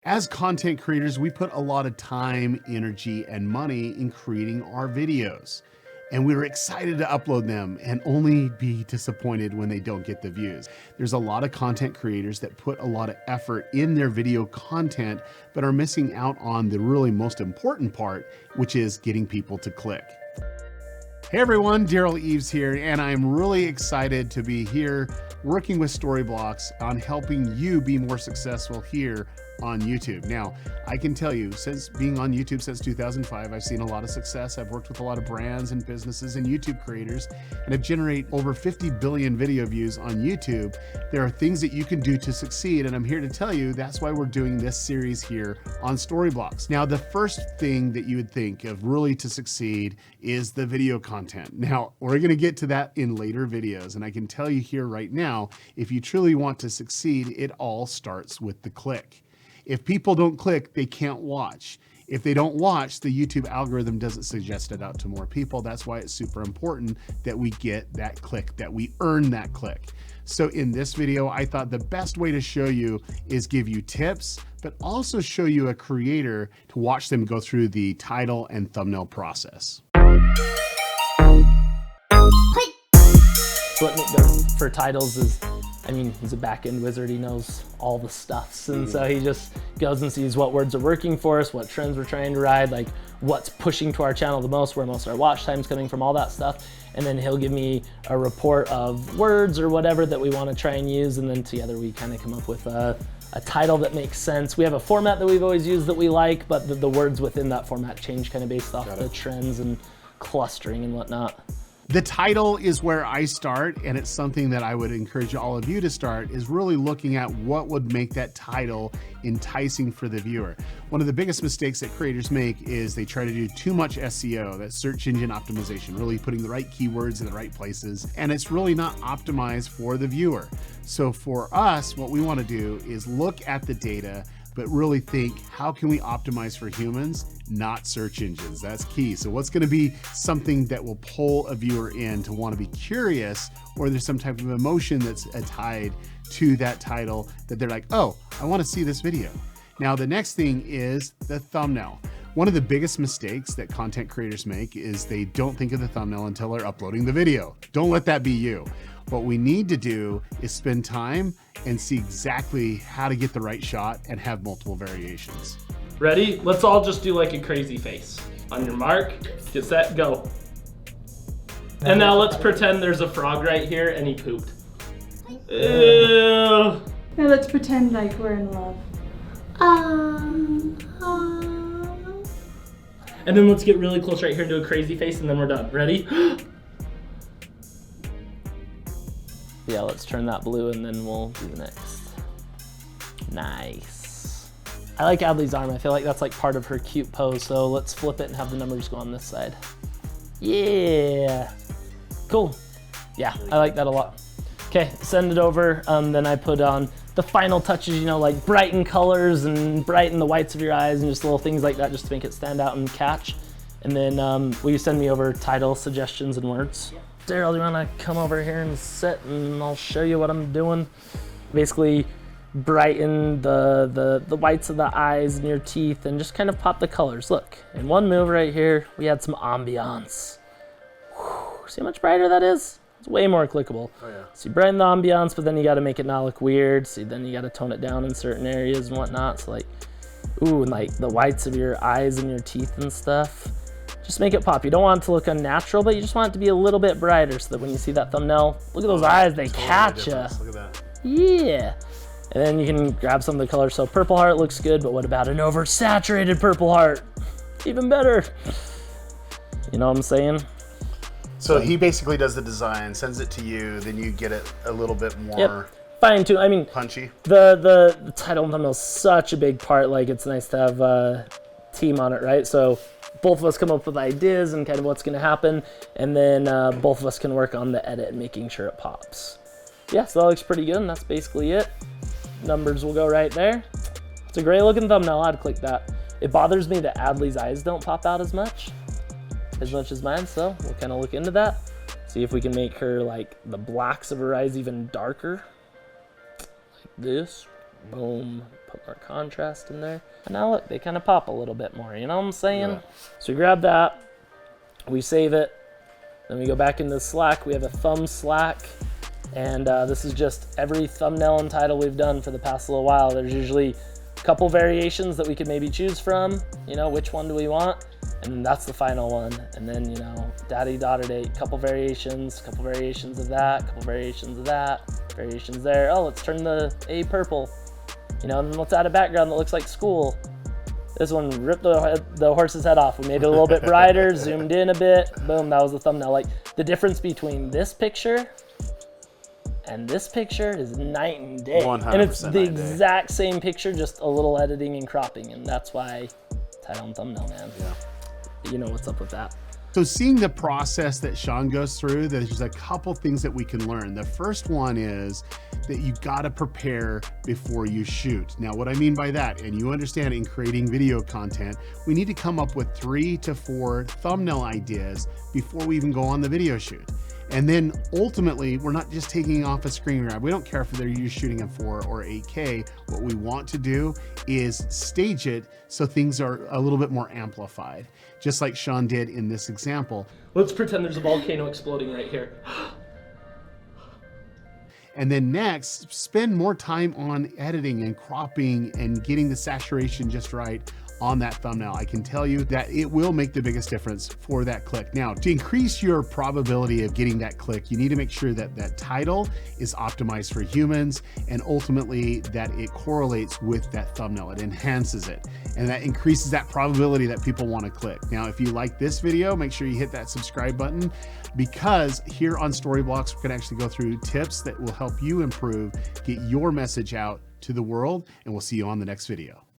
As content creators, we put a lot of time, energy, and money in creating our videos. And we were excited to upload them and only be disappointed when they don't get the views. There's a lot of content creators that put a lot of effort in their video content, but are missing out on the really most important part, which is getting people to click. Hey everyone, Daryl Eves here, and I'm really excited to be here working with Storyblocks on helping you be more successful here on YouTube. Now, I can tell you, since being on YouTube since 2005, I've seen a lot of success. I've worked with a lot of brands and businesses and YouTube creators, and have generated over 50 billion video views on YouTube. There are things that you can do to succeed, and I'm here to tell you that's why we're doing this series here on Storyblocks. Now, the first thing that you would think of really to succeed is the video content. Now, we're gonna get to that in later videos, and I can tell you here right now, if you truly want to succeed, it all starts with the click. If people don't click, they can't watch. If they don't watch, the YouTube algorithm doesn't suggest it out to more people. That's why it's super important that we get that click, that we earn that click. So in this video, I thought the best way to show you is give you tips, but also show you a creator to watch them go through the title and thumbnail process. What Nick does for titles is, I mean, he's a back-end wizard. He knows all the stuffs. And so he just goes and sees what words are working for us, what trends we're trying to ride, like what's pushing to our channel the most, where most of our watch time's coming from, all that stuff. And then he'll give me a report of words or whatever that we want to try and use. And then together we kind of come up with a title that makes sense. We have a format that we've always used that we like, but the words within that format change kind of based off the trends and clustering and whatnot. The title is where I start, and it's something that I would encourage all of you to start, is really looking at what would make that title enticing for the viewer. One of the biggest mistakes that creators make is they try to do too much SEO, that's search engine optimization, really putting the right keywords in the right places, and it's really not optimized for the viewer. So for us, what we want to do is look at the data, but really think, how can we optimize for humans, not search engines? That's key. So what's going to be something that will pull a viewer in to want to be curious, or there's some type of emotion that's tied to that title that they're like, oh, I want to see this video. Now, the next thing is the thumbnail. One of the biggest mistakes that content creators make is they don't think of the thumbnail until they're uploading the video. Don't let that be you. What we need to do is spend time and see exactly how to get the right shot and have multiple variations. Ready? Let's all just do like a crazy face. On your mark, get set, go. And now let's pretend there's a frog right here and he pooped. Ew. Now let's pretend like we're in love. And then let's get really close right here and do a crazy face and then we're done. Ready? Yeah, let's turn that blue and then we'll do the next. Nice. I like Adley's arm. I feel like that's like part of her cute pose. So let's flip it and have the numbers go on this side. Yeah. Cool. Yeah, I like that a lot. Okay, send it over. Then I put on the final touches, you know, like brighten colors and brighten the whites of your eyes and just little things like that just to make it stand out and catch. And then will you send me over title suggestions and words? Yeah. Daryl, do you want to come over here and sit and I'll show you what I'm doing? Basically brighten the whites of the eyes and your teeth and just kind of pop the colors. Look, in one move right here, we had some ambiance. Whew, see how much brighter that is? It's way more clickable. Oh, yeah. So you brighten the ambiance, but then you got to make it not look weird. See, then you got to tone it down in certain areas and whatnot. So like, ooh, and like the whites of your eyes and your teeth and stuff. Just make it pop. You don't want it to look unnatural, but you just want it to be a little bit brighter so that when you see that thumbnail, look at those eyes, they catch you. Look at that. Yeah. And then you can grab some of the colors. So purple heart looks good, but what about an oversaturated purple heart? Even better. You know what I'm saying? So he basically does the design, sends it to you, then you get it a little bit more fine tune. I mean, punchy. The title and thumbnail is such a big part. Like, it's nice to have a team on it, right? So both of us come up with ideas and kind of what's going to happen, and then both of us can work on the edit and making sure it pops. Yeah, so that looks pretty good, and that's basically it. Numbers will go right there. It's a great looking thumbnail. I'd click that. It bothers me that Adley's eyes don't pop out as much as mine, so we'll kind of look into that. See if we can make her, like, the blacks of her eyes even darker. Like this. Boom. put more contrast in there. And now look, they kind of pop a little bit more, you know what I'm saying? Yeah. So we grab that, we save it, then we go back into Slack. We have a thumb Slack, and this is just every thumbnail and title we've done for the past little while. There's usually a couple variations that we could maybe choose from, you know, which one do we want? And that's the final one. And then, you know, daddy daughter date, couple variations of that, couple variations of that, variations there. Oh, let's turn the A purple, you know, and then let's add a background that looks like school. This one ripped the horse's head off. We made it a little bit brighter, zoomed in a bit, boom, that was the thumbnail. Like, the difference between this picture and this picture is night and day. 100% and it's the night and day. exact same picture, just a little editing and cropping, and that's why title and thumbnail, man. Yeah. You know what's up with that. So seeing the process that Sean goes through, there's just a couple things that we can learn. The first one is that you gotta prepare before you shoot. Now, what I mean by that, and you understand in creating video content, we need to come up with 3 to 4 thumbnail ideas before we even go on the video shoot. And then ultimately, we're not just taking off a screen grab. We don't care if you're shooting in 4 or 8K. What we want to do is stage it so things are a little bit more amplified, just like Sean did in this example. Let's pretend there's a volcano exploding right here. And then next, spend more time on editing and cropping and getting the saturation just right on that thumbnail. I can tell you that it will make the biggest difference for that click. Now, to increase your probability of getting that click, you need to make sure that that title is optimized for humans, and ultimately that it correlates with that thumbnail. It enhances it, and that increases that probability that people want to click. Now, if you like this video, make sure you hit that subscribe button, because here on Storyblocks, we're gonna actually go through tips that will help you improve, get your message out to the world, and we'll see you on the next video.